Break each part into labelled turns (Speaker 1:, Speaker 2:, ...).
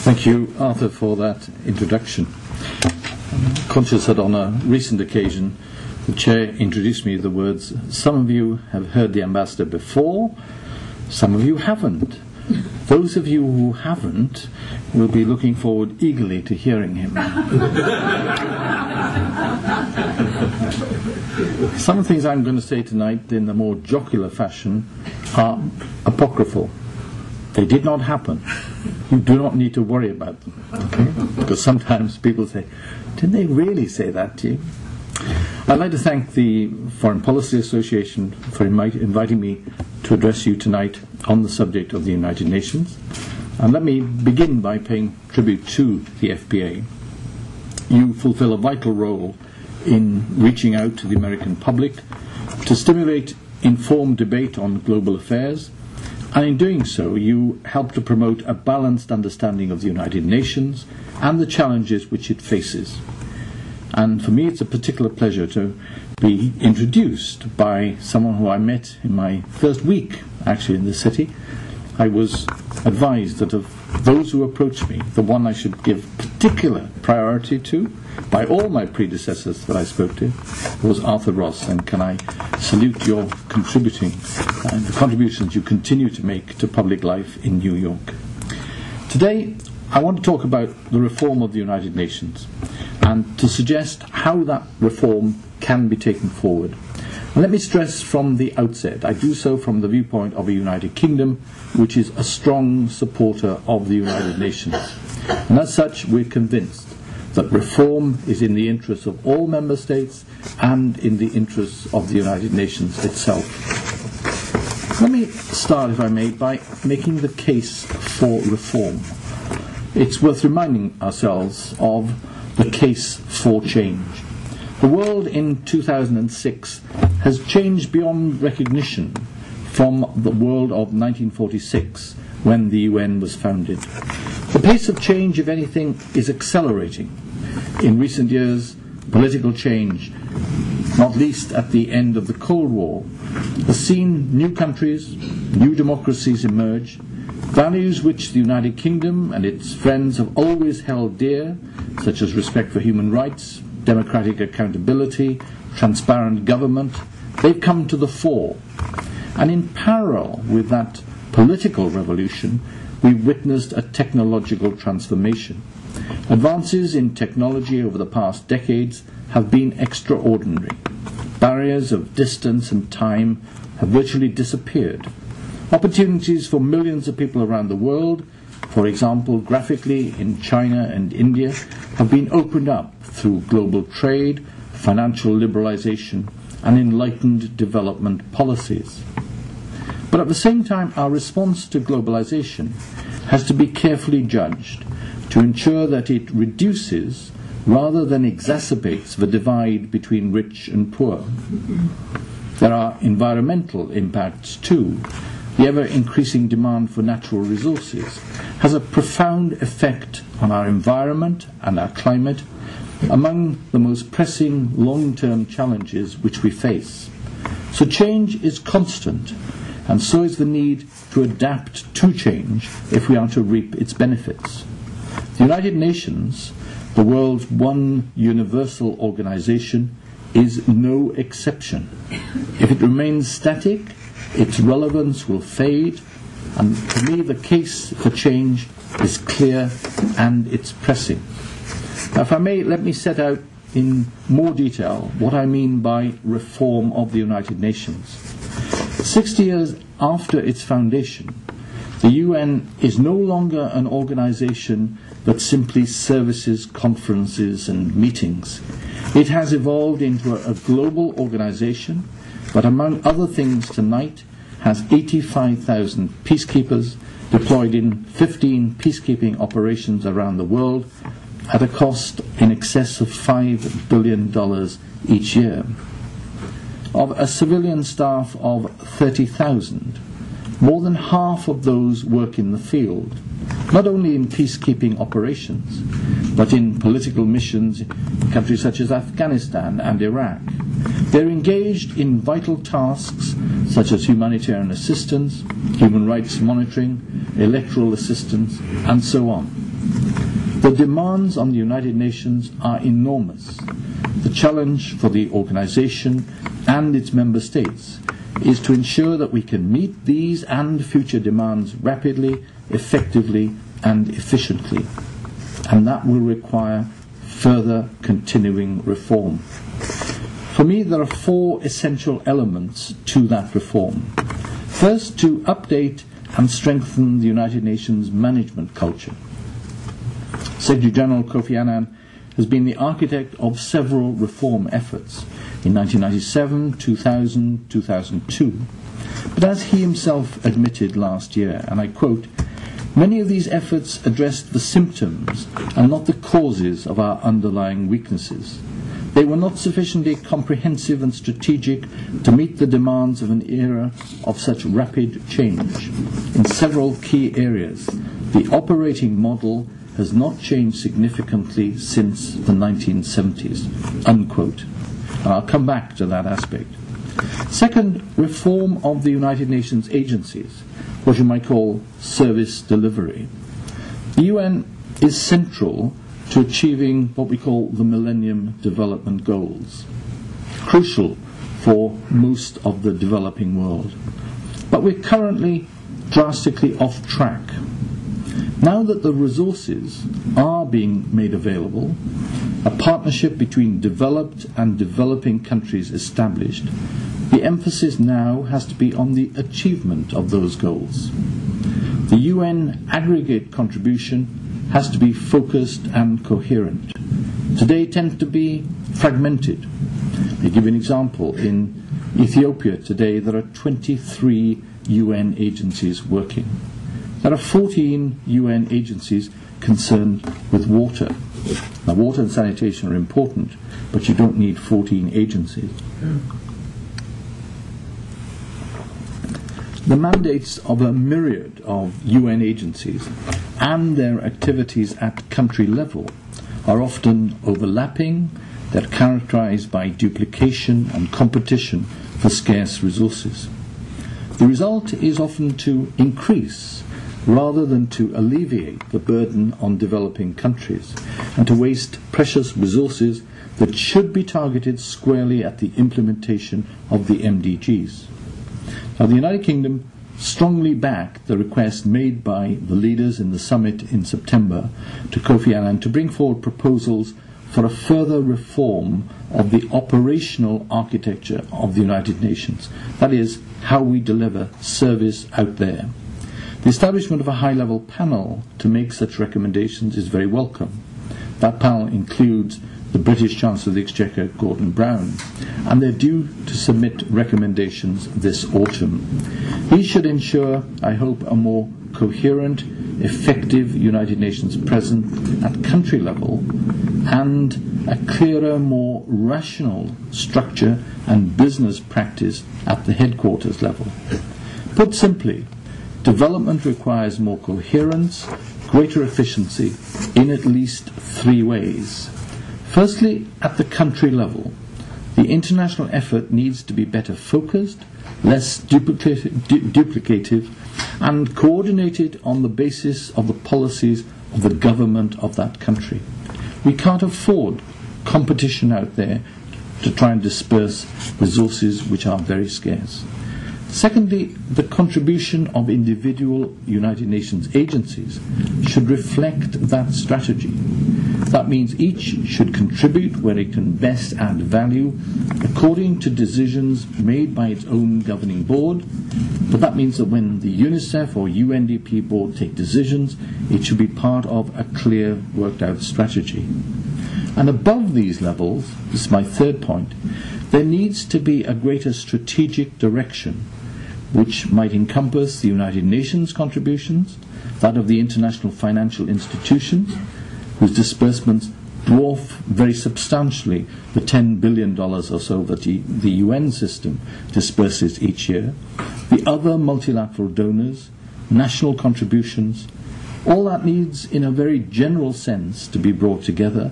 Speaker 1: Thank you, Arthur, for that introduction. I'm conscious that on a recent occasion, the Chair introduced me with the words, "Some of you have heard the Ambassador before, some of you haven't. Those of you who haven't will be looking forward eagerly to hearing him." Some of the things I'm going to say tonight in a more jocular fashion are apocryphal. They did not happen. You do not need to worry about them. Okay? Because sometimes people say, "Didn't they really say that to you?" I'd like to thank the Foreign Policy Association for inviting me to address you tonight on the subject of the United Nations. And let me begin by paying tribute to the FPA. You fulfill a vital role in reaching out to the American public to stimulate informed debate on global affairs, and in doing so you help to promote a balanced understanding of the United Nations and the challenges which it faces. And for me it's a particular pleasure to be introduced by someone who I met in my first week actually in the city. I was advised that of those who approached me, the one I should give particular priority to by all my predecessors that I spoke to was Arthur Ross, and can I salute your contributing and the contributions you continue to make to public life in New York. Today I want to talk about the reform of the United Nations and to suggest how that reform can be taken forward. And let me stress from the outset, I do so from the viewpoint of a United Kingdom which is a strong supporter of the United Nations. And as such, we're convinced that reform is in the interests of all member states and in the interests of the United Nations itself. Let me start, if I may, by making the case for reform. It's worth reminding ourselves of the case for change. The world in 2006 has changed beyond recognition from the world of 1946 when the UN was founded. The pace of change, if anything, is accelerating. In recent years, political change, not least at the end of the Cold War, has seen new countries, new democracies emerge, values which the United Kingdom and its friends have always held dear, such as respect for human rights, democratic accountability, transparent government, they've come to the fore. And in parallel with that political revolution, we've witnessed a technological transformation. Advances in technology over the past decades have been extraordinary. Barriers of distance and time have virtually disappeared. Opportunities for millions of people around the world, for example, graphically in China and India, have been opened up through global trade, financial liberalization, and enlightened development policies. But at the same time, our response to globalization has to be carefully judged to ensure that it reduces rather than exacerbates the divide between rich and poor. There are environmental impacts too. The ever-increasing demand for natural resources has a profound effect on our environment and our climate, among the most pressing long-term challenges which we face. So change is constant, and so is the need to adapt to change if we are to reap its benefits. The United Nations, the world's one universal organization, is no exception. If it remains static, its relevance will fade, and for me the case for change is clear and it's pressing. Now, if I may, let me set out in more detail what I mean by reform of the United Nations. 60 years after its foundation, the UN is no longer an organization that simply services conferences and meetings. It has evolved into a global organization, but among other things tonight has 85,000 peacekeepers deployed in 15 peacekeeping operations around the world at a cost in excess of $5 billion each year. Of a civilian staff of 30,000, more than half of those work in the field, not only in peacekeeping operations, but in political missions in countries such as Afghanistan and Iraq. They're engaged in vital tasks such as humanitarian assistance, human rights monitoring, electoral assistance, and so on. The demands on the United Nations are enormous. The challenge for the organization and its member states is to ensure that we can meet these and future demands rapidly, effectively, and efficiently. And that will require further continuing reform. For me, there are four essential elements to that reform. First, to update and strengthen the United Nations management culture. Secretary General Kofi Annan has been the architect of several reform efforts in 1997, 2000, 2002. But as he himself admitted last year, and I quote, "Many of these efforts addressed the symptoms and not the causes of our underlying weaknesses. They were not sufficiently comprehensive and strategic to meet the demands of an era of such rapid change. In several key areas, the operating model has not changed significantly since the 1970s, unquote. And I'll come back to that aspect. Second, reform of the United Nations agencies, what you might call service delivery. The UN is central to achieving what we call the Millennium Development Goals, crucial for most of the developing world. But we're currently drastically off track. Now that the resources are being made available, a partnership between developed and developing countries established, the emphasis now has to be on the achievement of those goals. The UN aggregate contribution has to be focused and coherent. Today tends to be fragmented. I'll give you an example. In Ethiopia today there are 23 UN agencies working. There are 14 UN agencies concerned with water. Now, water and sanitation are important, but you don't need 14 agencies. The mandates of a myriad of UN agencies and their activities at country level are often overlapping. They're characterized by duplication and competition for scarce resources. The result is often to increase rather than to alleviate the burden on developing countries, and to waste precious resources that should be targeted squarely at the implementation of the MDGs. Now, the United Kingdom strongly backed the request made by the leaders in the summit in September to Kofi Annan to bring forward proposals for a further reform of the operational architecture of the United Nations. That is, how we deliver service out there. The establishment of a high-level panel to make such recommendations is very welcome. That panel includes the British Chancellor of the Exchequer, Gordon Brown, and they're due to submit recommendations this autumn. These should ensure, I hope, a more coherent, effective United Nations presence at country level and a clearer, more rational structure and business practice at the headquarters level. Put simply, development requires more coherence, greater efficiency in at least three ways. Firstly, at the country level, the international effort needs to be better focused, less duplicative, and coordinated on the basis of the policies of the government of that country. We can't afford competition out there to try and disperse resources which are very scarce. Secondly, the contribution of individual United Nations agencies should reflect that strategy. That means each should contribute where it can best add value according to decisions made by its own governing board. But that means that when the UNICEF or UNDP board take decisions, it should be part of a clear, worked-out strategy. And above these levels, this is my third point, there needs to be a greater strategic direction which might encompass the United Nations contributions, that of the international financial institutions, whose disbursements dwarf very substantially the $10 billion or so that the UN system disperses each year, the other multilateral donors, national contributions. All that needs, in a very general sense, to be brought together,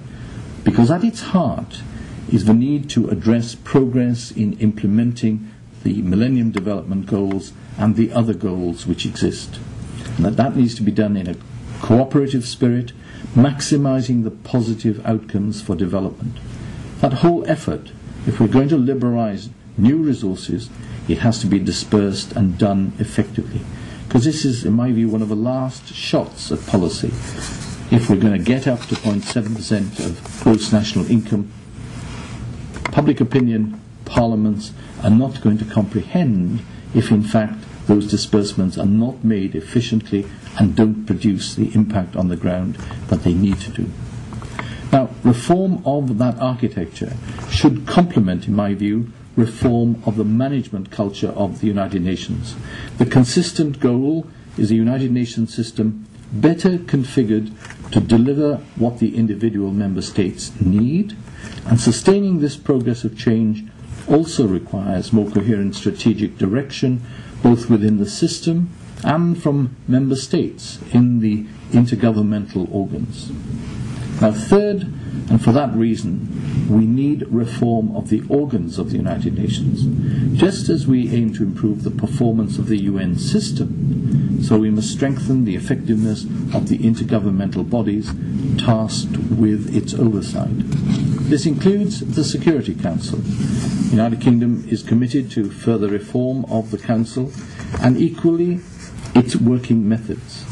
Speaker 1: because at its heart is the need to address progress in implementing the Millennium Development Goals and the other goals which exist. And that needs to be done in a cooperative spirit maximising the positive outcomes for development. That whole effort, if we're going to liberalise new resources, it has to be dispersed and done effectively. Because this is, in my view, one of the last shots at policy. If we're going to get up to 0.7% of gross national income, public opinion, parliaments are not going to comprehend if in fact those disbursements are not made efficiently and don't produce the impact on the ground that they need to do. Now, reform of that architecture should complement, in my view, reform of the management culture of the United Nations. The consistent goal is a United Nations system better configured to deliver what the individual member states need, and sustaining this progress of change also requires more coherent strategic direction both within the system and from member states in the intergovernmental organs. Now, third, and for that reason, we need reform of the organs of the United Nations. Just as we aim to improve the performance of the UN system, so we must strengthen the effectiveness of the intergovernmental bodies tasked with its oversight. This includes the Security Council. The United Kingdom is committed to further reform of the Council and equally its working methods.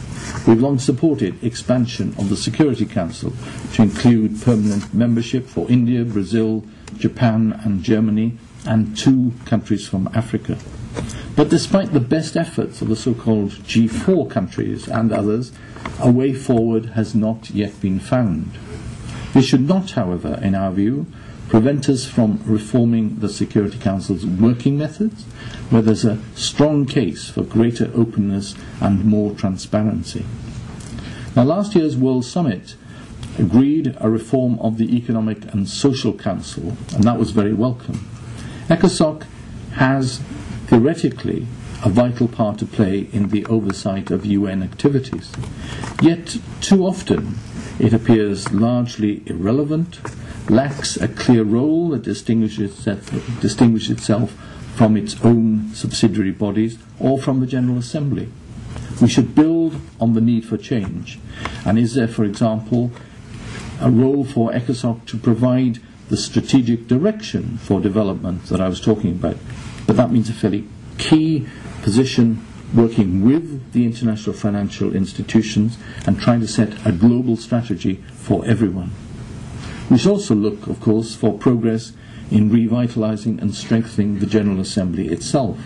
Speaker 1: We've long supported expansion of the Security Council to include permanent membership for India, Brazil, Japan and Germany, and 2 countries from Africa. But despite the best efforts of the so-called G4 countries and others, a way forward has not yet been found. This should not, however, in our view, prevent us from reforming the Security Council's working methods, where there's a strong case for greater openness and more transparency. Now, last year's World Summit agreed a reform of the Economic and Social Council, and that was very welcome. ECOSOC has theoretically a vital part to play in the oversight of UN activities. Yet, too often, it appears largely irrelevant, lacks a clear role that distinguishes itself from its own subsidiary bodies or from the General Assembly. We should build on the need for change. And is there, for example, a role for ECOSOC to provide the strategic direction for development that I was talking about? But that means a fairly key position working with the international financial institutions and trying to set a global strategy for everyone. We should also look, of course, for progress in revitalising and strengthening the General Assembly itself.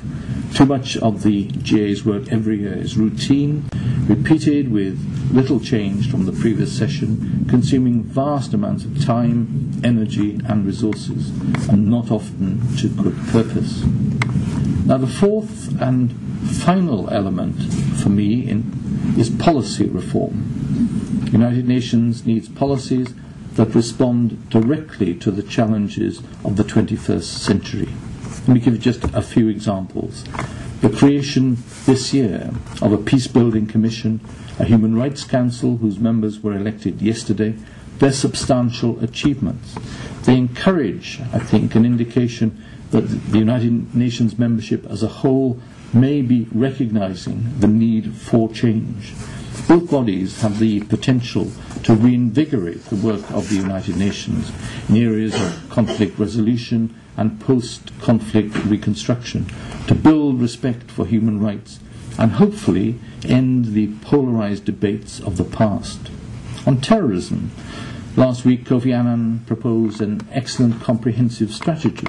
Speaker 1: Too much of the GA's work every year is routine, repeated with little change from the previous session, consuming vast amounts of time, energy and resources, and not often to good purpose. Now, the fourth and final element for me is policy reform. The United Nations needs policies that respond directly to the challenges of the 21st century. Let me give you just a few examples. The creation this year of a peace-building commission, a human rights council whose members were elected yesterday, they're substantial achievements. They encourage, I think, an indication that the United Nations membership as a whole may be recognising the need for change. Both bodies have the potential to reinvigorate the work of the United Nations in areas of conflict resolution and post-conflict reconstruction, to build respect for human rights and hopefully end the polarised debates of the past. On terrorism, last week Kofi Annan proposed an excellent comprehensive strategy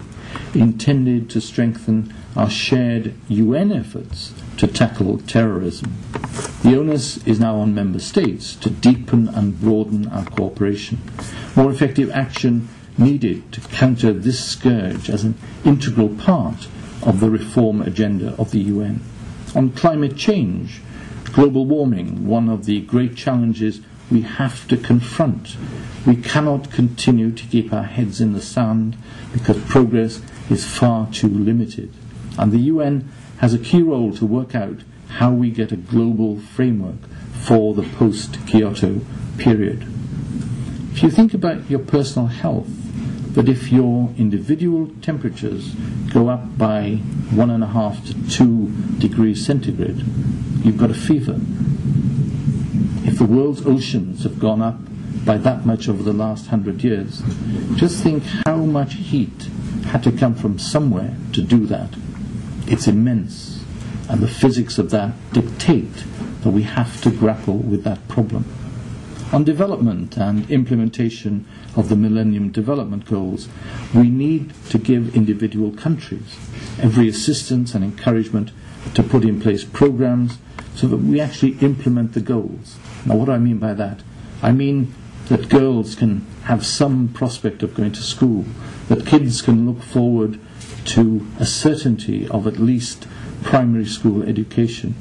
Speaker 1: intended to strengthen our shared UN efforts to tackle terrorism. The onus is now on member states to deepen and broaden our cooperation. More effective action needed to counter this scourge as an integral part of the reform agenda of the UN. On climate change, global warming, one of the great challenges we have to confront. We cannot continue to keep our heads in the sand because progress is far too limited. And the UN has a key role to work out how we get a global framework for the post-Kyoto period. If you think about your personal health, that if your individual temperatures go up by 1.5 to 2 degrees centigrade, you've got a fever. If the world's oceans have gone up by that much over the last 100 years. Just think how much heat had to come from somewhere to do that. It's immense, and the physics of that dictate that we have to grapple with that problem. On development and implementation of the Millennium Development Goals, we need to give individual countries every assistance and encouragement to put in place programs so that we actually implement the goals. Now, what do I mean by that? I mean that girls can have some prospect of going to school, that kids can look forward to a certainty of at least primary school education,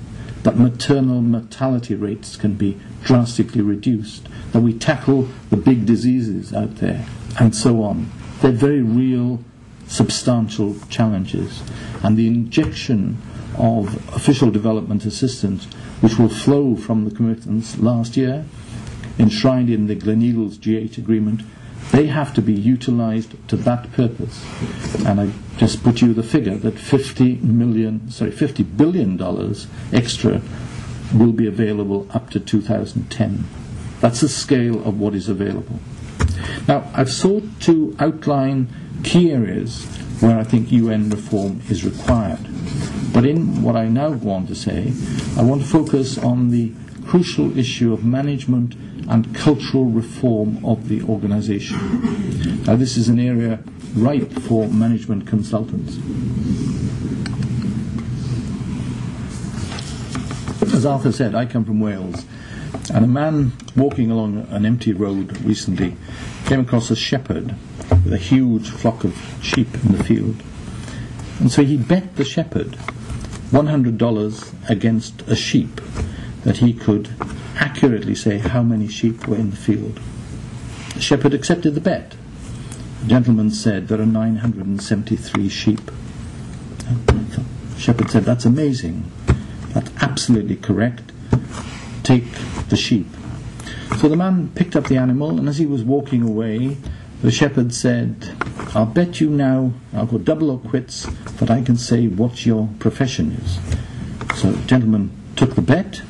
Speaker 1: that maternal mortality rates can be drastically reduced, that we tackle the big diseases out there, and so on. They're very real, substantial challenges. And the injection of official development assistance, which will flow from the commitments last year, enshrined in the Gleneagles G8 agreement, they have to be utilised to that purpose. And I just put you the figure that $50 billion extra will be available up to 2010. That's the scale of what is available. Now, I've sought to outline key areas where I think UN reform is required. But in what I now want to say, I want to focus on the crucial issue of management and cultural reform of the organisation. Now, this is an area ripe for management consultants. As Arthur said, I come from Wales, and a man walking along an empty road recently came across a shepherd with a huge flock of sheep in the field. And so he bet the shepherd $100 against a sheep that he could accurately say how many sheep were in the field. The shepherd accepted the bet. The gentleman said there are 973 sheep. The shepherd said, "That's amazing. That's absolutely correct. Take the sheep." So the man picked up the animal, and as he was walking away, the shepherd said, "I'll bet you now, I'll go double or quits, that I can say what your profession is." So the gentleman took the bet,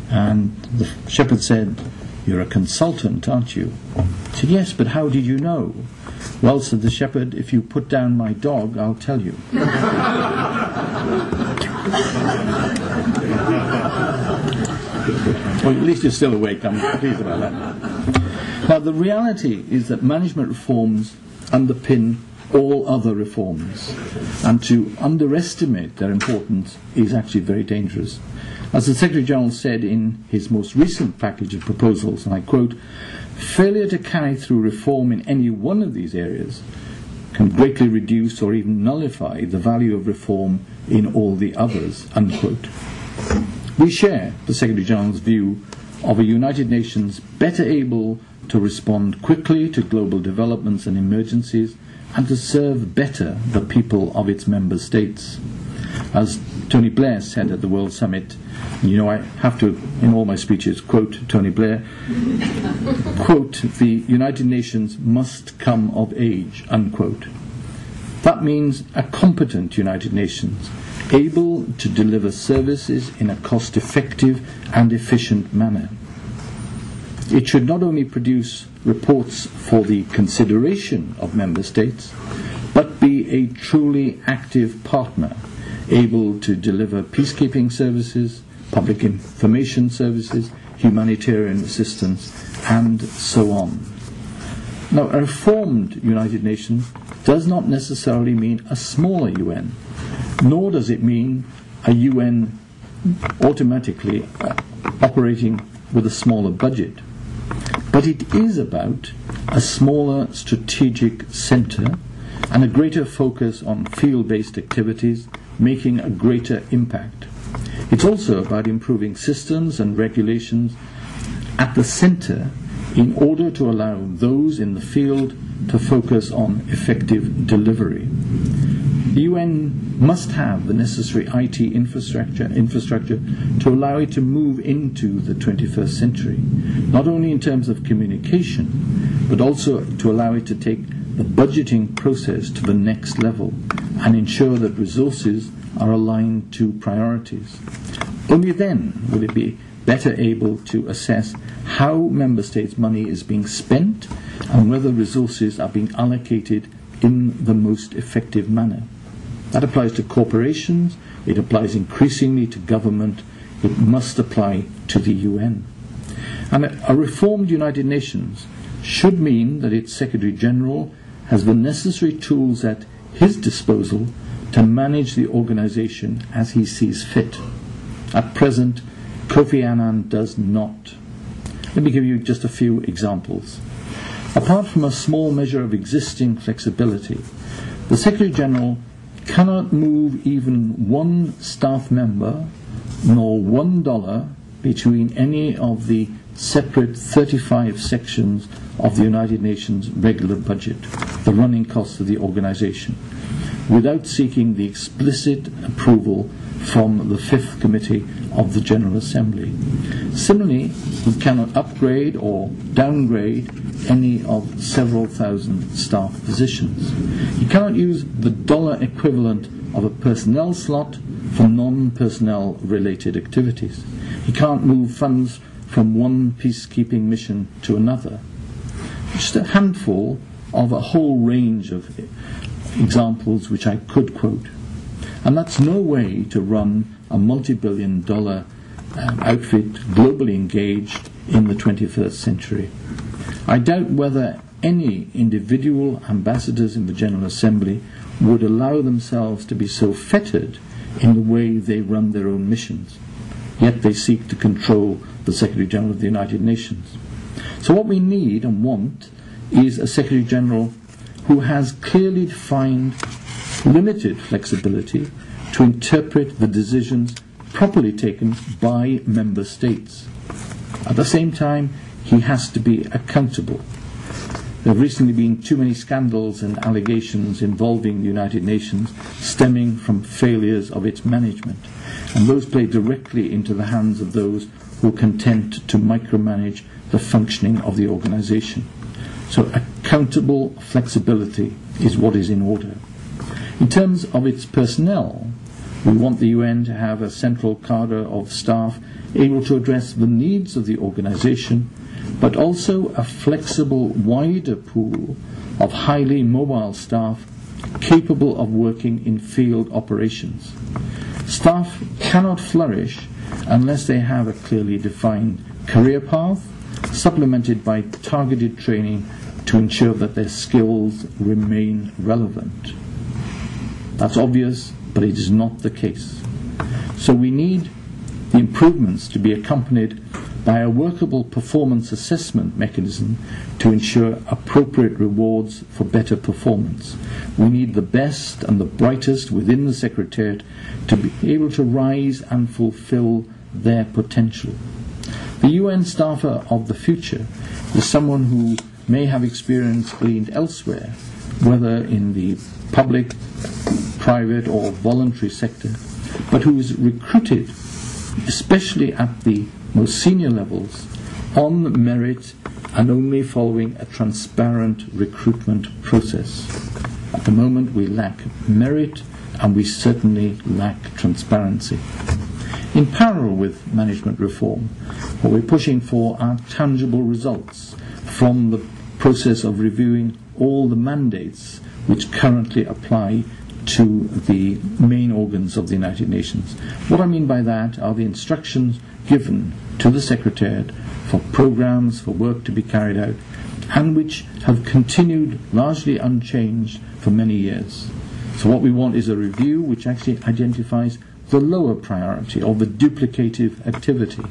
Speaker 1: and the shepherd said, "You're a consultant, aren't you?" He said, "Yes, but how did you know?" "Well," said the shepherd, "if you put down my dog, I'll tell you." Well, at least you're still awake. I'm pleased about that. Now, the reality is that management reforms underpin all other reforms, and to underestimate their importance is actually very dangerous. As the Secretary-General said in his most recent package of proposals, and I quote, "Failure to carry through reform in any one of these areas can greatly reduce or even nullify the value of reform in all the others," unquote. We share the Secretary-General's view of a United Nations better able to respond quickly to global developments and emergencies and to serve better the people of its member states. As Tony Blair said at the World Summit, and you know I have to, in all my speeches, quote Tony Blair, quote, "The United Nations must come of age," unquote. That means a competent United Nations, able to deliver services in a cost-effective and efficient manner. It should not only produce reports for the consideration of member states, but be a truly active partner, able to deliver peacekeeping services, public information services, humanitarian assistance, and so on. Now, a reformed United Nations does not necessarily mean a smaller UN, nor does it mean a UN automatically operating with a smaller budget. But it is about a smaller strategic centre and a greater focus on field-based activities, making a greater impact. It's also about improving systems and regulations at the centre in order to allow those in the field to focus on effective delivery. The UN must have the necessary IT infrastructure to allow it to move into the 21st century, not only in terms of communication, but also to allow it to take the budgeting process to the next level and ensure that resources are aligned to priorities. Only then will it be better able to assess how member states' money is being spent and whether resources are being allocated in the most effective manner. That applies to corporations, it applies increasingly to government, it must apply to the UN. And a reformed United Nations should mean that its Secretary General has the necessary tools at his disposal to manage the organization as he sees fit. At present, Kofi Annan does not. Let me give you just a few examples. Apart from a small measure of existing flexibility, the Secretary General cannot move even one staff member nor $1 between any of the separate 35 sections of the United Nations regular budget, the running costs of the organization, without seeking the explicit approval from the Fifth Committee of the General Assembly. Similarly, he cannot upgrade or downgrade any of several thousand staff positions. He cannot use the dollar equivalent of a personnel slot for non-personnel related activities. He can't move funds from one peacekeeping mission to another. Just a handful of a whole range of examples which I could quote. And that's no way to run a multi-billion-dollar outfit globally engaged in the 21st century. I doubt whether any individual ambassadors in the General Assembly would allow themselves to be so fettered in the way they run their own missions. Yet they seek to control the Secretary General of the United Nations. So what we need and want is a Secretary General who has clearly defined limited flexibility to interpret the decisions properly taken by member states. At the same time, he has to be accountable. There have recently been too many scandals and allegations involving the United Nations stemming from failures of its management, and those play directly into the hands of those who are content to micromanage the functioning of the organization. So accountable flexibility is what is in order. In terms of its personnel, we want the UN to have a central cadre of staff able to address the needs of the organization, but also a flexible, wider pool of highly mobile staff capable of working in field operations. Staff cannot flourish unless they have a clearly defined career path, supplemented by targeted training to ensure that their skills remain relevant. That's obvious, but it is not the case. So we need the improvements to be accompanied by a workable performance assessment mechanism to ensure appropriate rewards for better performance. We need the best and the brightest within the Secretariat to be able to rise and fulfill their potential. The UN staffer of the future is someone who may have experience gleaned elsewhere, whether in the public, private or voluntary sector, but who is recruited, especially at the most senior levels, on merit and only following a transparent recruitment process. At the moment we lack merit and we certainly lack transparency. In parallel with management reform, what we're pushing for are tangible results from the process of reviewing all the mandates which currently apply to the main organs of the United Nations. What I mean by that are the instructions given to the Secretariat for programs, for work to be carried out, and which have continued largely unchanged for many years. So what we want is a review which actually identifies the lower priority or the duplicative activity.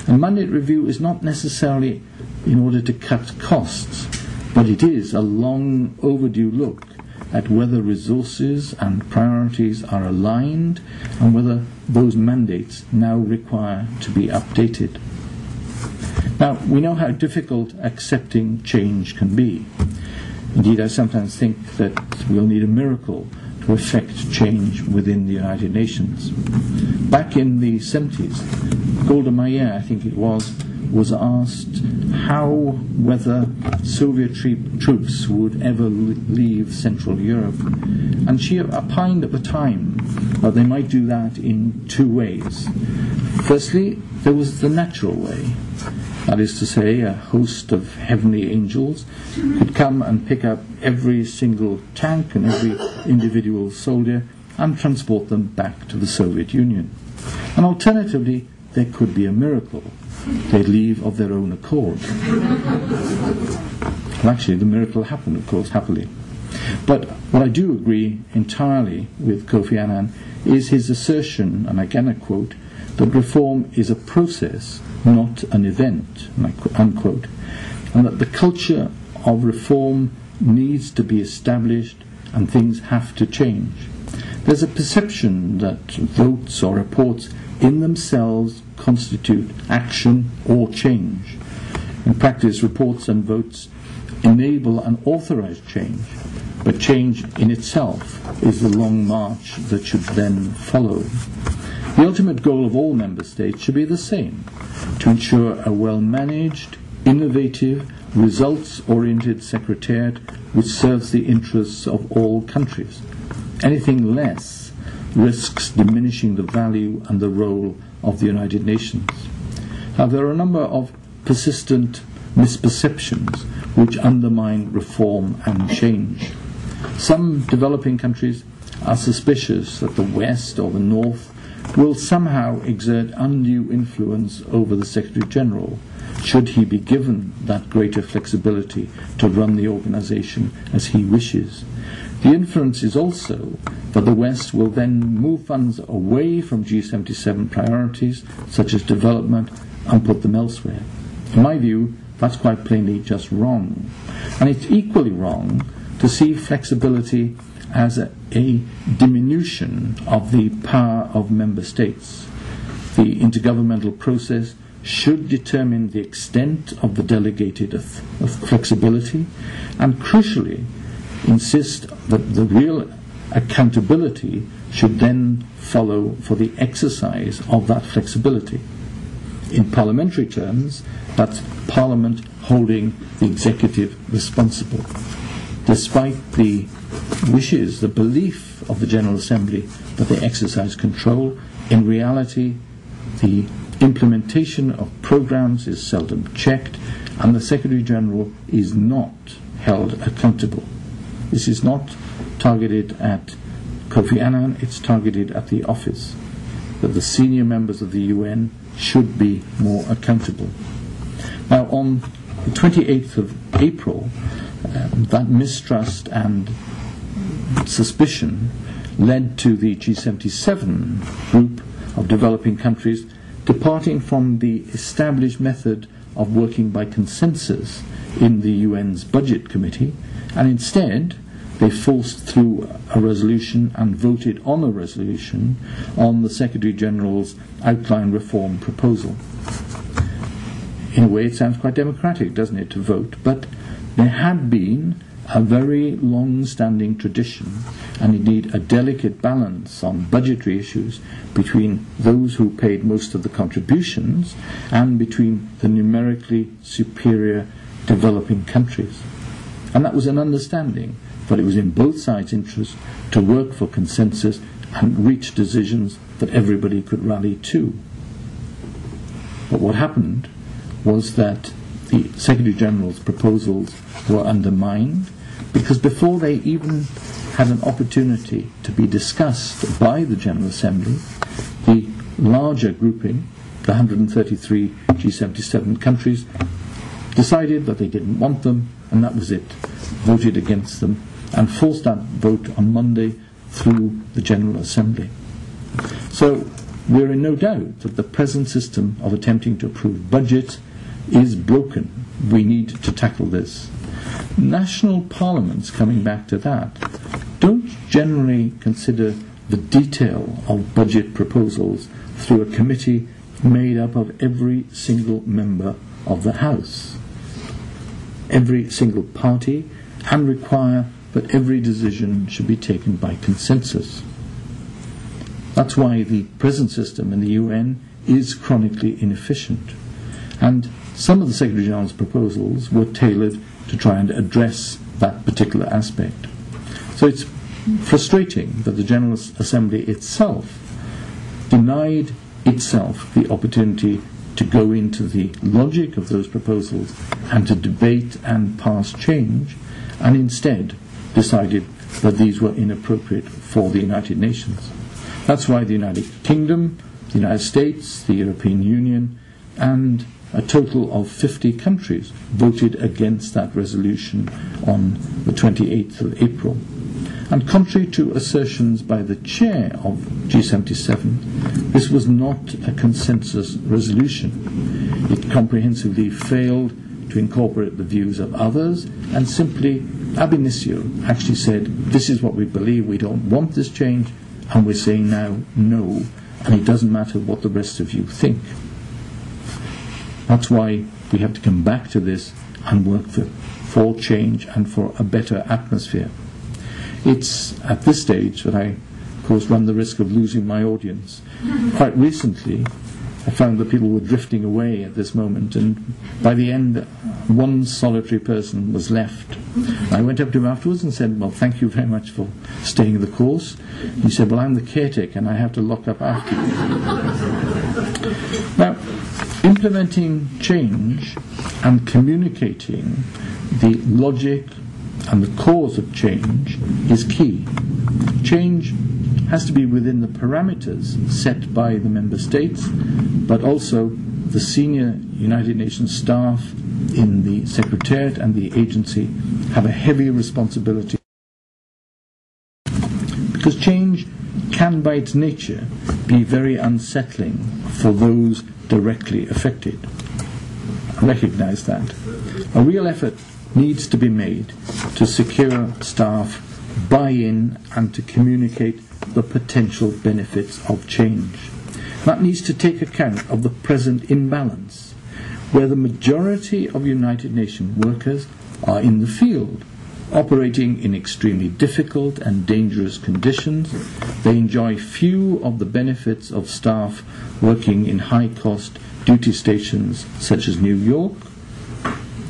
Speaker 1: A mandate review is not necessarily in order to cut costs, but it is a long overdue look at whether resources and priorities are aligned and whether those mandates now require to be updated. Now, we know how difficult accepting change can be. Indeed, I sometimes think that we'll need a miracle to effect change within the United Nations. Back in the 70s, Golda Meir, I think it was asked whether Soviet troops would ever leave Central Europe. And she opined at the time that they might do that in two ways. Firstly, there was the natural way. That is to say, a host of heavenly angels could come and pick up every single tank and every individual soldier and transport them back to the Soviet Union. And alternatively, there could be a miracle. They'd leave of their own accord. Well, actually, the miracle happened, of course, happily. But what I do agree entirely with Kofi Annan is his assertion, and again I quote, that reform is a process, not an event, unquote, and that the culture of reform needs to be established and things have to change. There's a perception that votes or reports in themselves constitute action or change. In practice, reports and votes enable and authorize change, but change in itself is the long march that should then follow. The ultimate goal of all member states should be the same: to ensure a well-managed, innovative, results-oriented secretariat which serves the interests of all countries. Anything less risks diminishing the value and the role of the United Nations. Now, there are a number of persistent misperceptions which undermine reform and change. Some developing countries are suspicious that the West or the North will somehow exert undue influence over the Secretary-General, should he be given that greater flexibility to run the organization as he wishes. The inference is also that the West will then move funds away from G77 priorities, such as development, and put them elsewhere. In my view, that's quite plainly just wrong. And it's equally wrong to see flexibility as a diminution of the power of member states. The intergovernmental process should determine the extent of the delegated flexibility, and crucially insist that the real accountability should then follow for the exercise of that flexibility. In parliamentary terms, that's Parliament holding the executive responsible. Despite the wishes, the belief of the General Assembly that they exercise control, in reality the implementation of programs is seldom checked, and the Secretary-General is not held accountable. This is not targeted at Kofi Annan, it's targeted at the office, that the senior members of the UN should be more accountable. Now, on the 28th of April, that mistrust and suspicion led to the G77 group of developing countries departing from the established method of working by consensus in the UN's Budget Committee, and instead they forced through a resolution and voted on a resolution on the Secretary-General's outline reform proposal. In a way, it sounds quite democratic, doesn't it, to vote? But there had been a very long-standing tradition, and indeed a delicate balance on budgetary issues between those who paid most of the contributions and between the numerically superior developing countries. And that was an understanding, but it was in both sides' interest to work for consensus and reach decisions that everybody could rally to. But what happened was that the Secretary-General's proposals were undermined, because before they even had an opportunity to be discussed by the General Assembly, the larger grouping, the 133 G77 countries, decided that they didn't want them, and that was it, voted against them, and forced that vote on Monday through the General Assembly. So we're in no doubt that the present system of attempting to approve budgets is broken. We need to tackle this. National parliaments, coming back to that, don't generally consider the detail of budget proposals through a committee made up of every single member of the House, every single party, and require that every decision should be taken by consensus. That's why the present system in the UN is chronically inefficient, and some of the Secretary-General's proposals were tailored to try and address that particular aspect. So it's frustrating that the General Assembly itself denied itself the opportunity to go into the logic of those proposals and to debate and pass change, and instead decided that these were inappropriate for the United Nations. That's why the United Kingdom, the United States, the European Union, and a total of 50 countries voted against that resolution on the 28th of April. And contrary to assertions by the chair of G77, this was not a consensus resolution. It comprehensively failed to incorporate the views of others and simply, ab initio, actually said, this is what we believe, we don't want this change, and we're saying now no, and it doesn't matter what the rest of you think. That's why we have to come back to this and work for change and for a better atmosphere. It's at this stage that I, of course, run the risk of losing my audience. Quite recently, I found that people were drifting away at this moment, and by the end, one solitary person was left. I went up to him afterwards and said, well, thank you very much for staying the course. He said, well, I'm the caretaker and I have to lock up after you. Now, implementing change and communicating the logic and the cause of change is key. Change has to be within the parameters set by the member states, but also the senior United Nations staff in the Secretariat and the agency have a heavy responsibility, because change can by its nature be very unsettling for those directly affected. I recognise that. A real effort needs to be made to secure staff buy-in and to communicate the potential benefits of change. That needs to take account of the present imbalance, where the majority of United Nations workers are in the field, operating in extremely difficult and dangerous conditions. They enjoy few of the benefits of staff working in high-cost duty stations such as New York,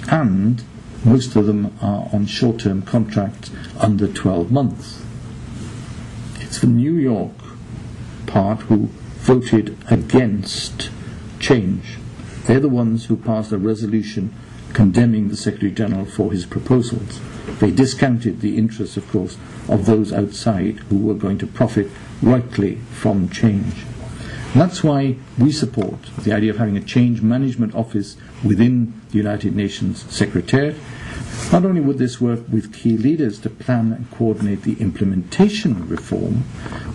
Speaker 1: and most of them are on short-term contracts under 12 months. It's the New York part who voted against change. They're the ones who passed a resolution condemning the Secretary-General for his proposals. They discounted the interests, of course, of those outside who were going to profit rightly from change. And that's why we support the idea of having a change management office within the United Nations Secretariat. Not only would this work with key leaders to plan and coordinate the implementation of reform,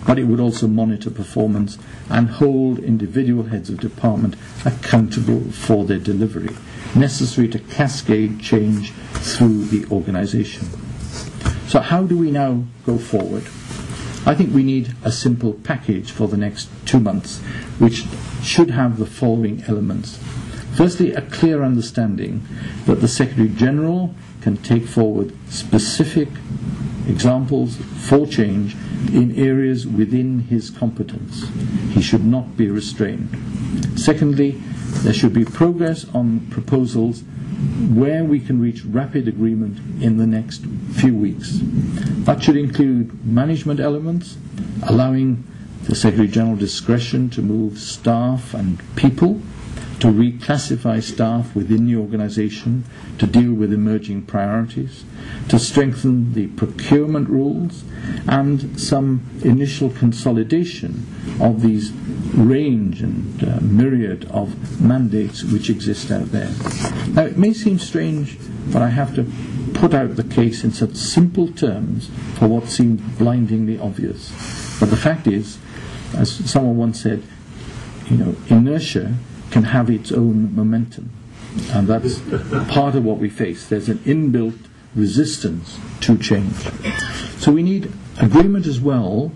Speaker 1: but it would also monitor performance and hold individual heads of department accountable for their delivery, necessary to cascade change through the organisation. So how do we now go forward? I think we need a simple package for the next 2 months, which should have the following elements. Firstly, a clear understanding that the Secretary-General can take forward specific examples for change in areas within his competence. He should not be restrained. Secondly, there should be progress on proposals where we can reach rapid agreement in the next few weeks. That should include management elements, allowing the Secretary-General discretion to move staff and people, to reclassify staff within the organisation to deal with emerging priorities, to strengthen the procurement rules, and some initial consolidation of these range and myriad of mandates which exist out there. Now, it may seem strange, but I have to put out the case in such simple terms for what seems blindingly obvious. But the fact is, as someone once said, inertia can have its own momentum, and that's part of what we face. There's an inbuilt resistance to change. So we need agreement as well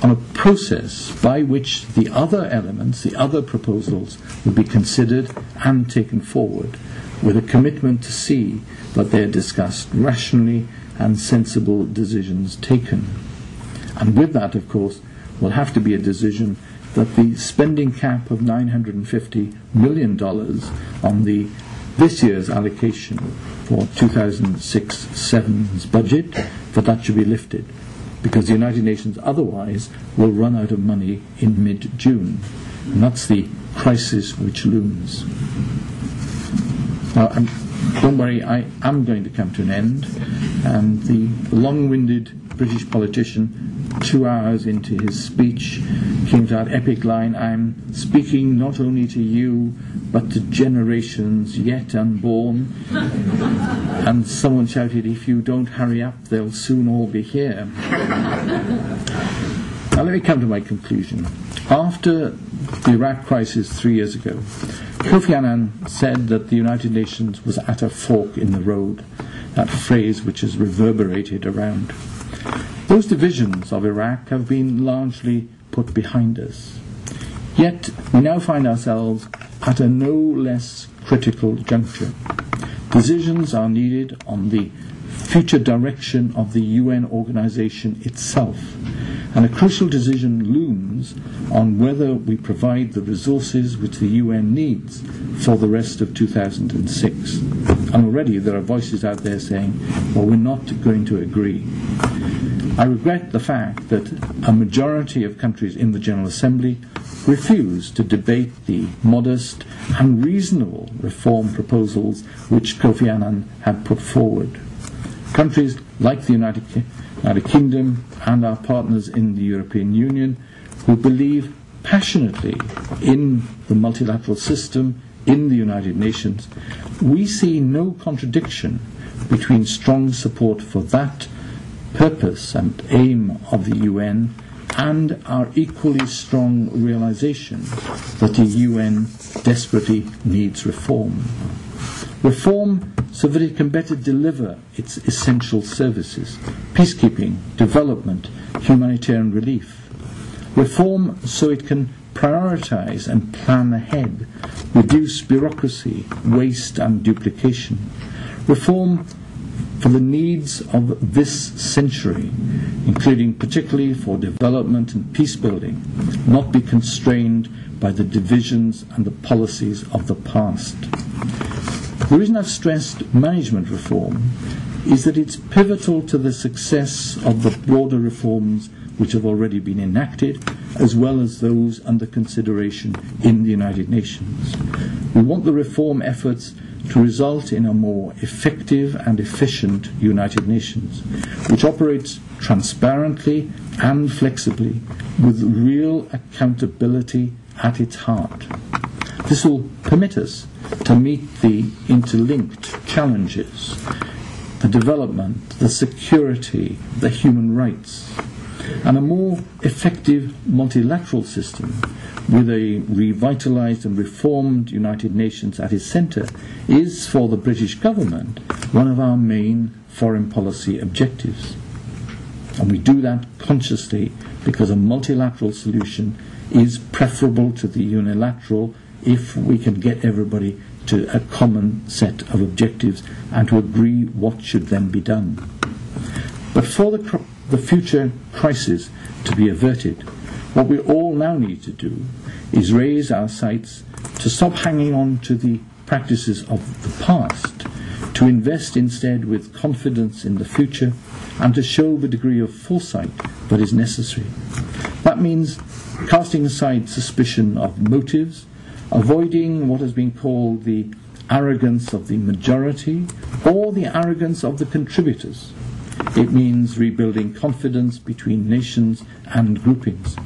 Speaker 1: on a process by which the other elements, the other proposals, will be considered and taken forward, with a commitment to see that they're discussed rationally and sensible decisions taken. And with that, of course, will have to be a decision that the spending cap of $950 million on this year's allocation for 2006-07's budget, that should be lifted, because the United Nations otherwise will run out of money in mid-June. And that's the crisis which looms. Now, don't worry, I am going to come to an end. And the long-winded British politician, 2 hours into his speech, came to that epic line, "I'm speaking not only to you, but to generations yet unborn." And someone shouted, "If you don't hurry up, they'll soon all be here." Now let me come to my conclusion. After the Iraq crisis 3 years ago, Kofi Annan said that the United Nations was at a fork in the road, that phrase which has reverberated around. Those divisions of Iraq have been largely put behind us. Yet we now find ourselves at a no less critical juncture. Decisions are needed on the future direction of the UN organization itself, and a crucial decision looms on whether we provide the resources which the UN needs for the rest of 2006. And already there are voices out there saying, well, we're not going to agree. I regret the fact that a majority of countries in the General Assembly refuse to debate the modest and reasonable reform proposals which Kofi Annan had put forward. Countries like the United Kingdom and our partners in the European Union, who believe passionately in the multilateral system, in the United Nations, we see no contradiction between strong support for that purpose and aim of the UN and our equally strong realization that the UN desperately needs reform. Reform so that it can better deliver its essential services: peacekeeping, development, humanitarian relief. Reform so it can prioritize and plan ahead, reduce bureaucracy, waste and duplication. Reform for the needs of this century, including particularly for development and peace building, not be constrained by the divisions and the policies of the past. The reason I've stressed management reform is that it's pivotal to the success of the broader reforms which have already been enacted, as well as those under consideration in the United Nations. We want the reform efforts to result in a more effective and efficient United Nations, which operates transparently and flexibly with real accountability at its heart. This will permit us to meet the interlinked challenges, the development, the security, the human rights, and a more effective multilateral system with a revitalized and reformed United Nations at its center is, for the British government, one of our main foreign policy objectives. And we do that consciously because a multilateral solution is preferable to the unilateral if we can get everybody to a common set of objectives and to agree what should then be done. But for the future crisis to be averted, what we all now need to do is raise our sights to stop hanging on to the practices of the past, to invest instead with confidence in the future, and to show the degree of foresight that is necessary. That means casting aside suspicion of motives, avoiding what has been called the arrogance of the majority or the arrogance of the contributors. It means rebuilding confidence between nations and groupings.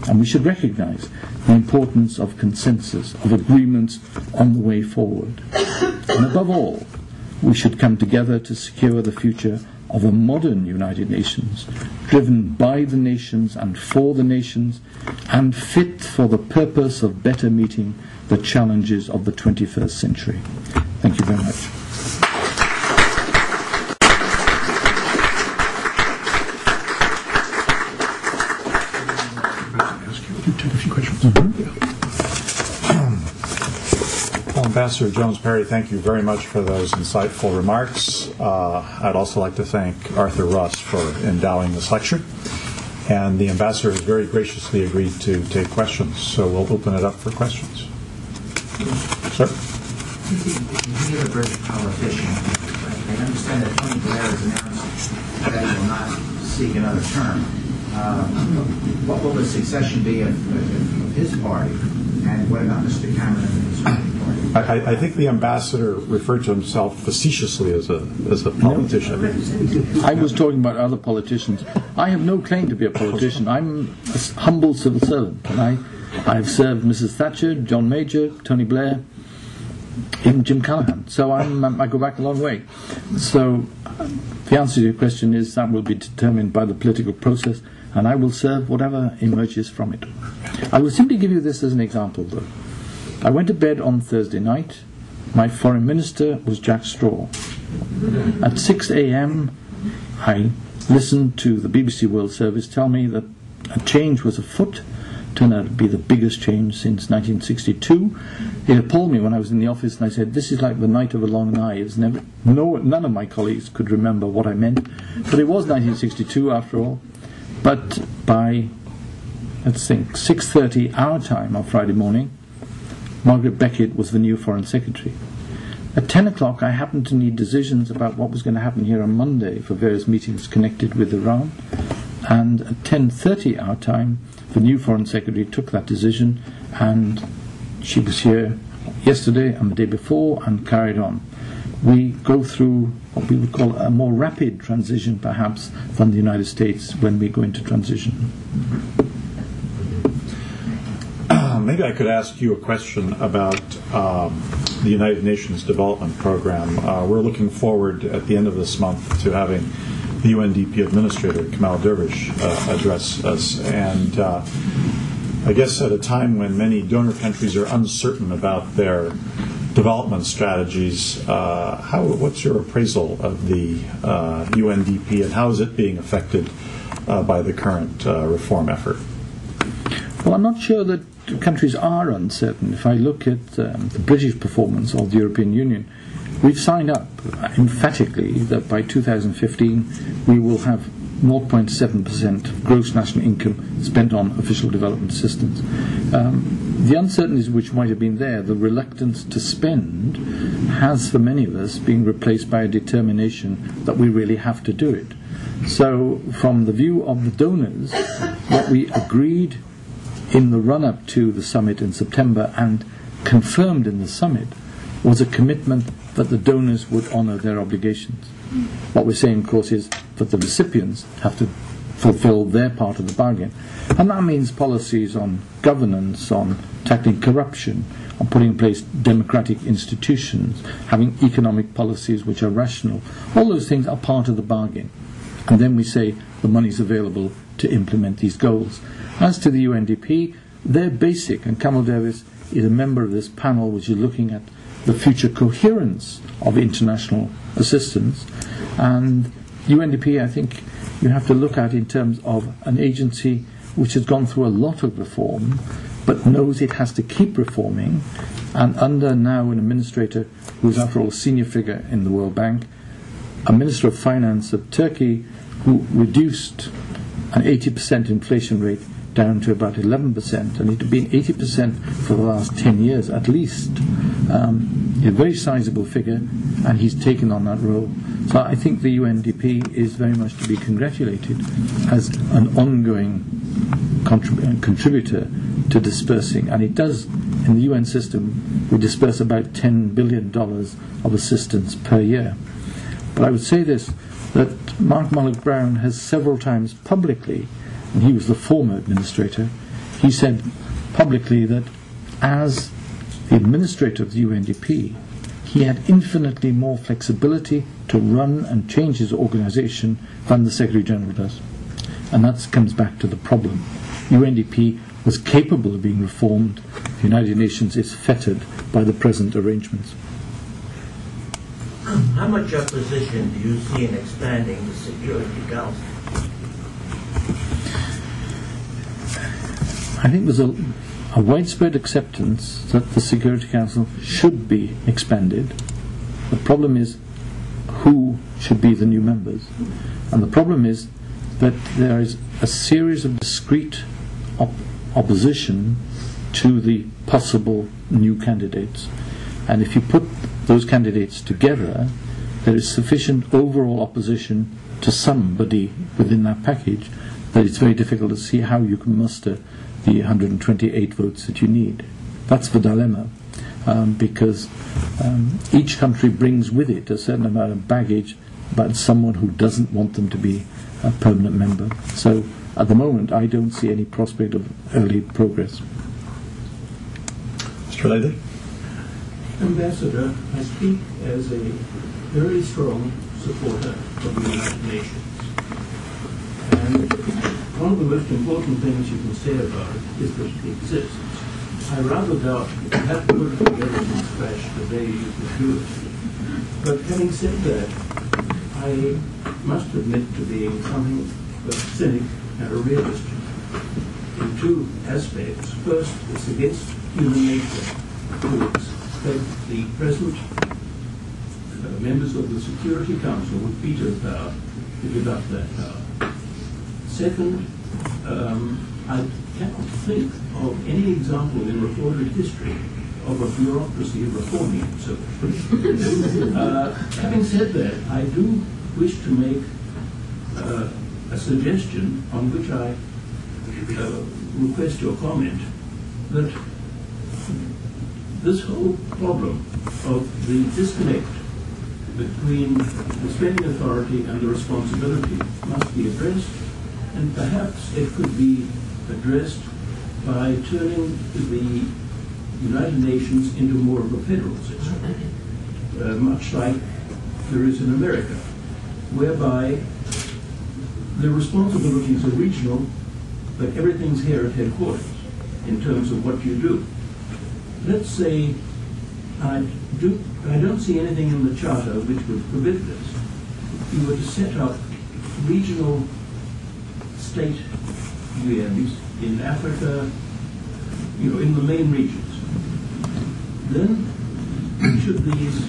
Speaker 1: And we should recognize the importance of consensus, of agreements on the way forward. And above all, we should come together to secure the future of a modern United Nations, driven by the nations and for the nations, and fit for the purpose of better meeting the challenges of the 21st century. Thank you very much.
Speaker 2: Take a few questions.
Speaker 3: Well, Ambassador Jones-Parry, thank you very much for those insightful remarks. I'd also like to thank Arthur Ross for endowing this lecture. And the Ambassador has very graciously agreed to take questions, so we'll open it up for questions. Sir?
Speaker 4: You're a British politician. I understand that Tony Blair has announced that he will not seek another term. what will the succession be of his party, and what about Mr. Cameron and his party?
Speaker 3: I think the ambassador referred to himself facetiously as a politician.
Speaker 1: I was talking about other politicians. I have no claim to be a politician. I'm a humble civil servant, and I've served Mrs. Thatcher, John Major, Tony Blair, even Jim Callaghan. So I go back a long way. So the answer to your question is that will be determined by the political process, and I will serve whatever emerges from it. I will simply give you this as an example, though. I went to bed on Thursday night. My foreign minister was Jack Straw. At 6 a.m. I listened to the BBC World Service tell me that a change was afoot. Turned out to be the biggest change since 1962. It appalled me when I was in the office and I said, this is like the night of a long night. None of my colleagues could remember what I meant. But it was 1962 after all. But by, let's think, 6:30 our time on Friday morning, Margaret Beckett was the new Foreign Secretary. At 10 o'clock I happened to need decisions about what was going to happen here on Monday for various meetings connected with Iran, and at 10:30 our time the new Foreign Secretary took that decision, and she was here yesterday and the day before and carried on. We go through what we would call a more rapid transition perhaps than the United States when we go into transition.
Speaker 3: Maybe I could ask you a question about the United Nations Development Program. We're looking forward at the end of this month to having the UNDP Administrator, Kamal Dervish, address us. And I guess at a time when many donor countries are uncertain about their development strategies, what's your appraisal of the UNDP, and how is it being affected by the current reform effort?
Speaker 1: Well, I'm not sure that countries are uncertain. If I look at the British performance of the European Union, we've signed up emphatically that by 2015 we will have 0.7% of gross national income spent on official development assistance. The uncertainties which might have been there, the reluctance to spend, has for many of us been replaced by a determination that we really have to do it. So from the view of the donors, what we agreed in the run-up to the summit in September and confirmed in the summit was a commitment that the donors would honour their obligations. What we're saying, of course, is that the recipients have to fulfil their part of the bargain. And that means policies on governance, on tackling corruption, on putting in place democratic institutions, having economic policies which are rational. All those things are part of the bargain. And then we say the money's available to implement these goals. As to the UNDP, they're basic, and Kamal Dervish is a member of this panel which is looking at the future coherence of international assistance. And UNDP, I think, you have to look at in terms of an agency which has gone through a lot of reform, but knows it has to keep reforming, and under now an administrator who is, after all, a senior figure in the World Bank, a Minister of Finance of Turkey who reduced an 80% inflation rate down to about 11%, and it had been 80% for the last 10 years at least. A very sizable figure, and he's taken on that role. So I think the UNDP is very much to be congratulated as an ongoing contributor to dispersing, and it does, in the UN system, we disperse about $10 billion of assistance per year. But I would say this, that Mark Malloch-Brown has several times publicly, and he was the former administrator, he said publicly that as the administrator of the UNDP, he had infinitely more flexibility to run and change his organisation than the Secretary General does. And that comes back to the problem. UNDP was capable of being reformed. The United Nations is fettered by the present arrangements.
Speaker 5: How much opposition do you see in expanding the Security Council?
Speaker 1: I think there's a widespread acceptance that the Security Council should be expanded. The problem is who should be the new members. And the problem is that there is a series of discrete opposition to the possible new candidates. And if you put those candidates together, there is sufficient overall opposition to somebody within that package that it's very difficult to see how you can muster the 128 votes that you need. That's the dilemma, because each country brings with it a certain amount of baggage about someone who doesn't want them to be a permanent member. So at the moment, I don't see any prospect of early progress.
Speaker 3: Mr. Lathy?
Speaker 2: Ambassador, I speak as a very strong supporter of the United Nations. And one of the most important things you can say about it is that it exists. I rather doubt if you had to put it together from scratch today you could do it. But having said that, I must admit to being something of a cynic and a realist in two aspects. First, it's against human nature to expect the present members of the Security Council with veto power to give up that power. Second, I cannot think of any example in recorded history of a bureaucracy reforming itself. Having said that, I do wish to make a suggestion on which I request your comment, that this whole problem of the disconnect between the spending authority and the responsibility must be addressed, and perhaps it could be addressed by turning the United Nations into more of a federal system, much like there is in America, whereby the responsibilities are regional, but everything's here at headquarters in terms of what you do. Let's say I don't see anything in the Charter which would forbid this. If you were to set up regional state UNs in Africa, in the main regions, then each of these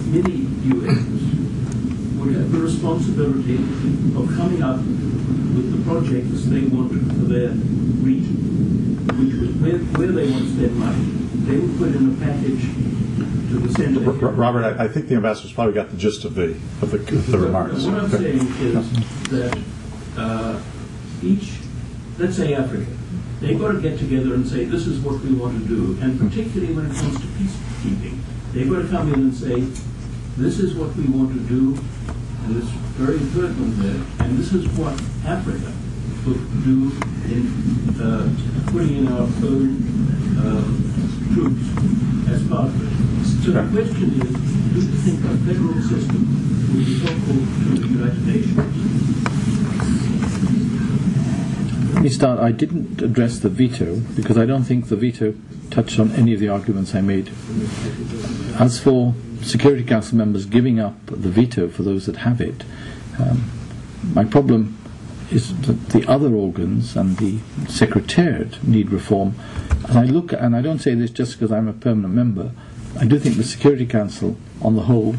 Speaker 2: mini UNs would have the responsibility of coming up with the projects they want for their region, which was where they want to spend money. They would put in a package to the centre.
Speaker 3: Robert, I think the ambassador's probably got the gist of the remarks.
Speaker 2: What I'm saying is that let's say Africa, they've got to get together and say, this is what we want to do, and particularly when it comes to peacekeeping, they've got to come in and say, this is what we want to do, and it's very pertinent there, and this is what Africa would do in putting in our own troops as part of it. So the question is, do you think a federal system would be helpful to the United Nations?
Speaker 1: Let me start. I didn't address the veto because I don't think the veto touched on any of the arguments I made. As for Security Council members giving up the veto for those that have it, my problem is that the other organs and the Secretariat need reform. And I don't say this just because I'm a permanent member. I do think the Security Council, on the whole,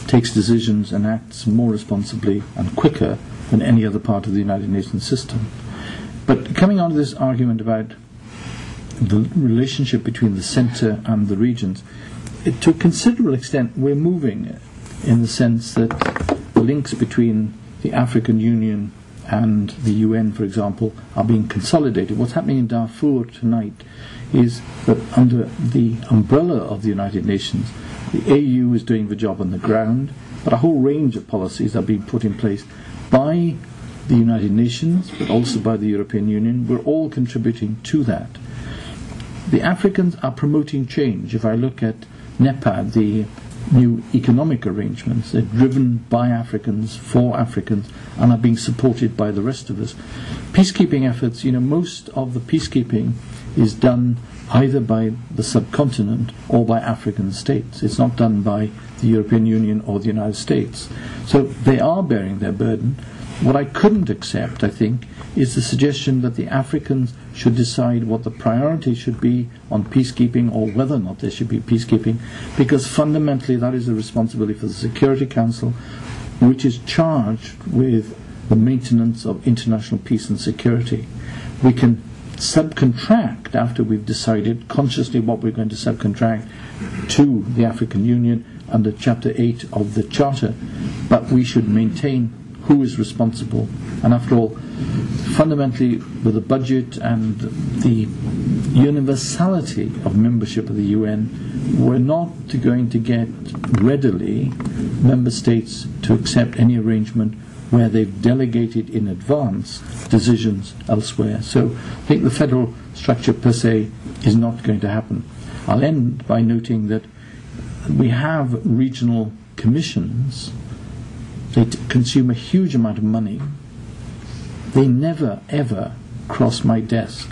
Speaker 1: takes decisions and acts more responsibly and quicker than any other part of the United Nations system. But coming on to this argument about the relationship between the centre and the regions, to a considerable extent we're moving in the sense that the links between the African Union and the UN, for example, are being consolidated. What's happening in Darfur tonight is that under the umbrella of the United Nations, the AU is doing the job on the ground, but a whole range of policies are being put in place by the United Nations, but also by the European Union. We're all contributing to that. The Africans are promoting change. If I look at NEPAD, the new economic arrangements, they're driven by Africans, for Africans, and are being supported by the rest of us. Peacekeeping efforts, most of the peacekeeping is done either by the subcontinent or by African states. It's not done by the European Union or the United States. So they are bearing their burden. What I couldn't accept, I think, is the suggestion that the Africans should decide what the priority should be on peacekeeping or whether or not there should be peacekeeping, because fundamentally that is a responsibility for the Security Council, which is charged with the maintenance of international peace and security. We can subcontract after we've decided consciously what we're going to subcontract to the African Union under Chapter 8 of the Charter, but we should maintain who is responsible. And after all, fundamentally, with the budget and the universality of membership of the UN, we're not going to get readily member states to accept any arrangement where they've delegated in advance decisions elsewhere. So I think the federal structure per se is not going to happen. I'll end by noting that we have regional commissions. They consume a huge amount of money. They never, ever cross my desk.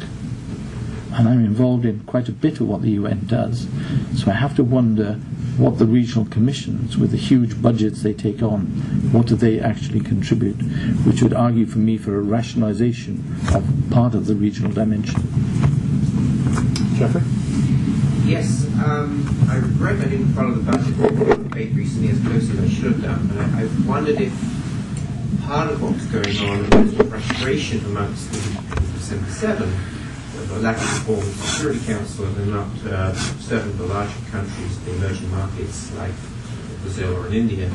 Speaker 1: And I'm involved in quite a bit of what the UN does. So I have to wonder what the regional commissions, with the huge budgets they take on, what do they actually contribute, which would argue for me for a rationalization of part of the regional dimension.
Speaker 3: Jeffrey?
Speaker 6: Yes, I regret I didn't follow the budget debate recently as closely as I should have done, but I wondered if part of what's going on is the frustration amongst the 77, the lack of reform of the Security Council, and they're not certain of the larger countries, the emerging markets like Brazil or in India,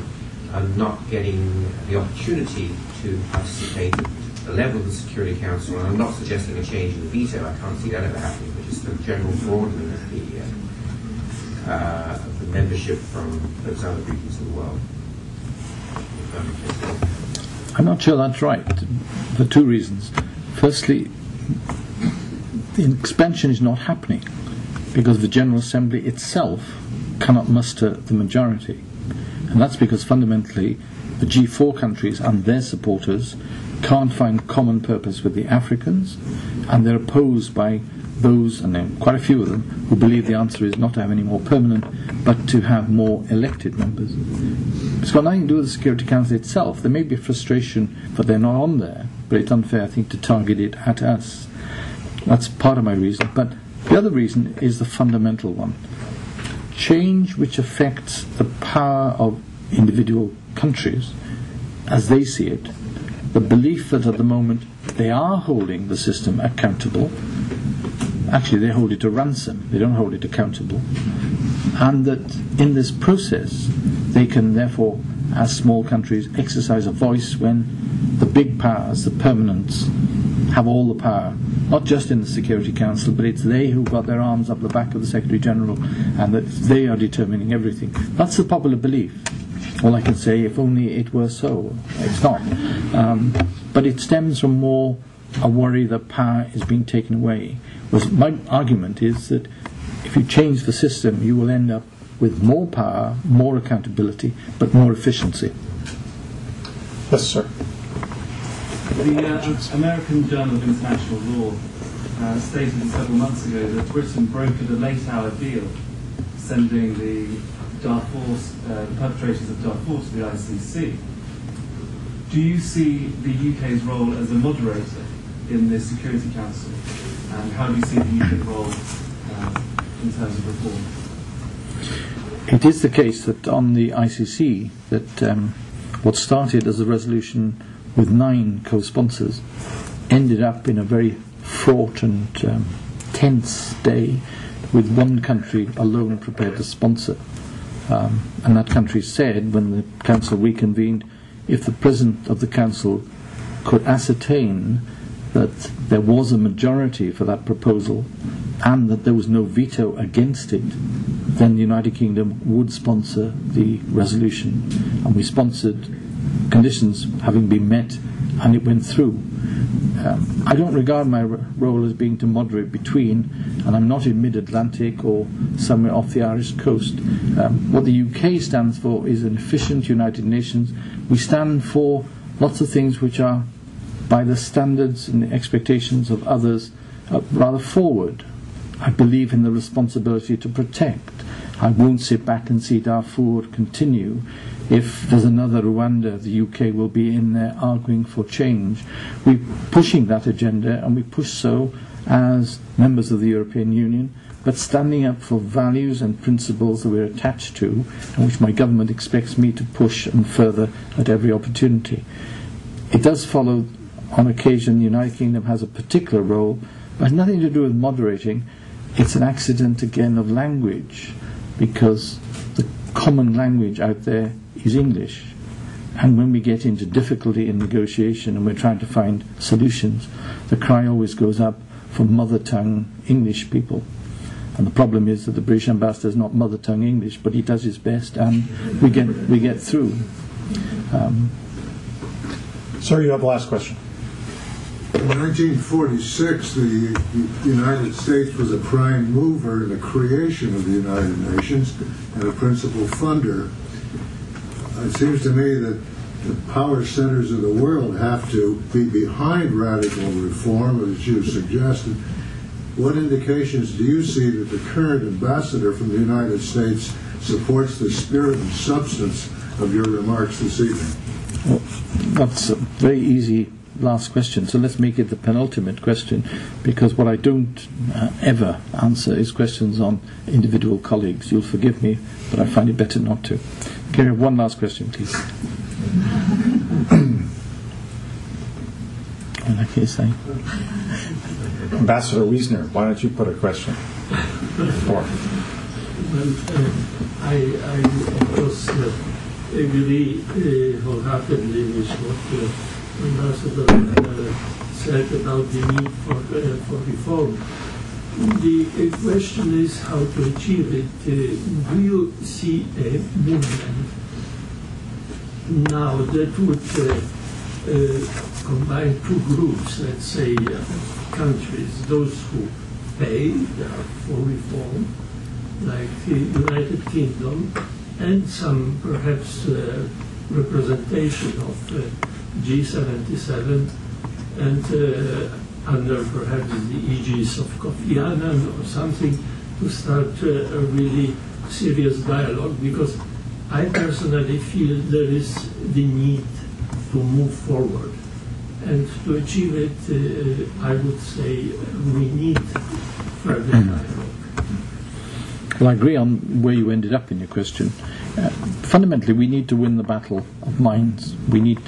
Speaker 6: are not getting the opportunity to participate at the level of the Security Council. And I'm not suggesting a change in the veto, I can't see that ever happening, but just a general broadening of the membership from those other regions of the world.
Speaker 1: I'm not sure that's right, for two reasons. Firstly, the expansion is not happening because the General Assembly itself cannot muster the majority. And that's because fundamentally the G4 countries and their supporters can't find common purpose with the Africans, and they're opposed by those, and there are quite a few of them, who believe the answer is not to have any more permanent, but to have more elected members. It's got nothing to do with the Security Council itself. There may be frustration that they're not on there, but it's unfair, I think, to target it at us. That's part of my reason. But the other reason is the fundamental one. Change which affects the power of individual countries, as they see it, the belief that at the moment they are holding the system accountable. Actually, they hold it to ransom, they don't hold it accountable. And that in this process, they can therefore, as small countries, exercise a voice when the big powers, the permanents, have all the power, not just in the Security Council, but it's they who've got their arms up the back of the Secretary General, and that they are determining everything. That's the popular belief. All I can say, if only it were so. It's not. But it stems from more a worry that power is being taken away. Whereas my argument is that if you change the system, you will end up with more power, more accountability, but more efficiency.
Speaker 3: Yes, sir.
Speaker 7: The American Journal of International Law stated several months ago that Britain brokered a late-hour deal sending the perpetrators of Darfur to the ICC. Do you see the UK's role as a moderator in the Security Council, and how do you see the UK's role in terms of reform?
Speaker 1: It is the case that on the ICC, that what started as a resolution with 9 co-sponsors ended up in a very fraught and tense day with one country alone prepared to sponsor. And that country said, when the Council reconvened, if the President of the Council could ascertain that there was a majority for that proposal and that there was no veto against it, then the United Kingdom would sponsor the resolution. And we sponsored, conditions having been met, and it went through. I don't regard my role as being to moderate between, and I'm not in mid-Atlantic or somewhere off the Irish coast. What the UK stands for is an efficient United Nations. We stand for lots of things which are, by the standards and the expectations of others, rather forward. I believe in the responsibility to protect. I won't sit back and see Darfur continue. If there's another Rwanda, the UK will be in there arguing for change. We're pushing that agenda, and we push so as members of the European Union, but standing up for values and principles that we're attached to, and which my government expects me to push and further at every opportunity. It does follow, on occasion, the United Kingdom has a particular role, but has nothing to do with moderating. It's an accident, again, of language, because the common language out there is English. And when we get into difficulty in negotiation and we're trying to find solutions, the cry always goes up for mother tongue English people. And the problem is that the British ambassador is not mother tongue English, but he does his best, and we get through.
Speaker 3: Sir, you have the last question.
Speaker 8: In 1946, the United States was a prime mover in the creation of the United Nations and a principal funder. It seems to me that the power centers of the world have to be behind radical reform, as you suggested. What indications do you see that the current ambassador from the United States supports the spirit and substance of your remarks this evening?
Speaker 1: Well, that's a very easy last question, so let's make it the penultimate question, because what I don't ever answer is questions on individual colleagues. You'll forgive me, but I find it better not to. Can we have one last question, please? In that case,
Speaker 3: Ambassador Wiesner, why don't you put a question?
Speaker 2: Well, I of course agree wholeheartedly with what Ambassador said about the need for reform. The question is how to achieve it. Do you see a movement now that would combine two groups, let's say countries, those who pay for reform, like the United Kingdom, and some perhaps representation of G77 and under perhaps the aegis of Kofi Annan or something, to start a really serious dialogue, because I personally feel there is the need to move forward. And to achieve it, I would say we need further dialogue.
Speaker 1: Well, I agree on where you ended up in your question. Fundamentally, we need to win the battle of minds. We need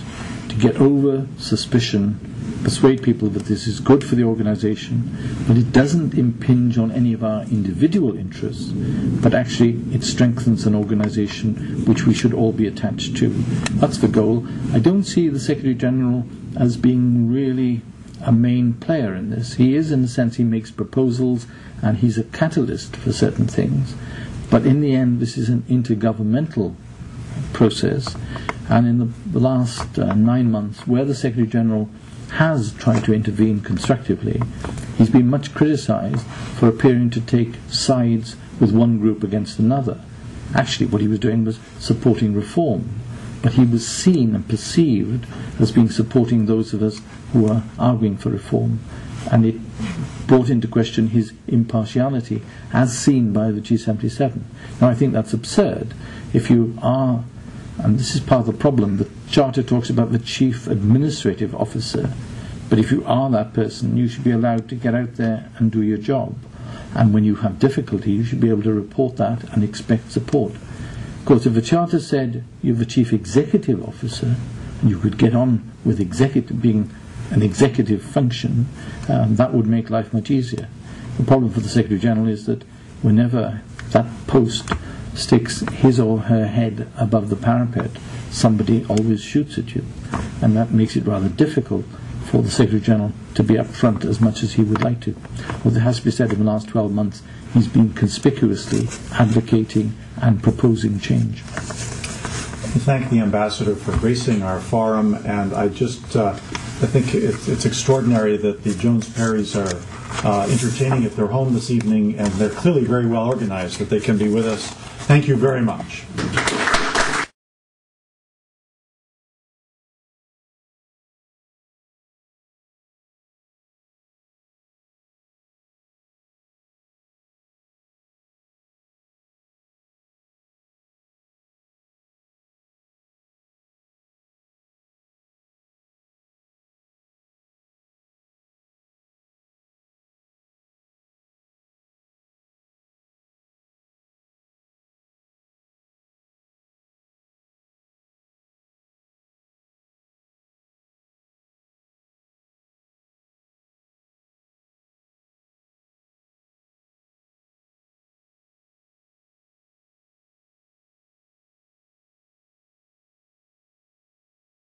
Speaker 1: to get over suspicion, persuade people that this is good for the organization, but it doesn't impinge on any of our individual interests, but actually it strengthens an organization which we should all be attached to. That's the goal. I don't see the Secretary General as being really a main player in this. He is, in the sense, he makes proposals and he's a catalyst for certain things, but in the end this is an intergovernmental process. And in the last 9 months, where the Secretary General has tried to intervene constructively, he's been much criticised for appearing to take sides with one group against another. Actually, what he was doing was supporting reform, but he was seen and perceived as being supporting those of us who are arguing for reform, and it brought into question his impartiality as seen by the G77. Now, I think that's absurd. If you are, and this is part of the problem, the Charter talks about the Chief Administrative Officer, but if you are that person, you should be allowed to get out there and do your job. And when you have difficulty, you should be able to report that and expect support. Of course, if the Charter said you're the Chief Executive Officer, you could get on with being an executive function, that would make life much easier. The problem for the Secretary General is that whenever that post sticks his or her head above the parapet, somebody always shoots at you, and that makes it rather difficult for the Secretary General to be up front as much as he would like to. Well, it has to be said, in the last 12 months he's been conspicuously advocating and proposing change.
Speaker 3: I thank the Ambassador for gracing our forum, and I think it's extraordinary that the Jones Parrys are entertaining at their home this evening, and they're clearly very well organized that they can be with us. Thank you very much.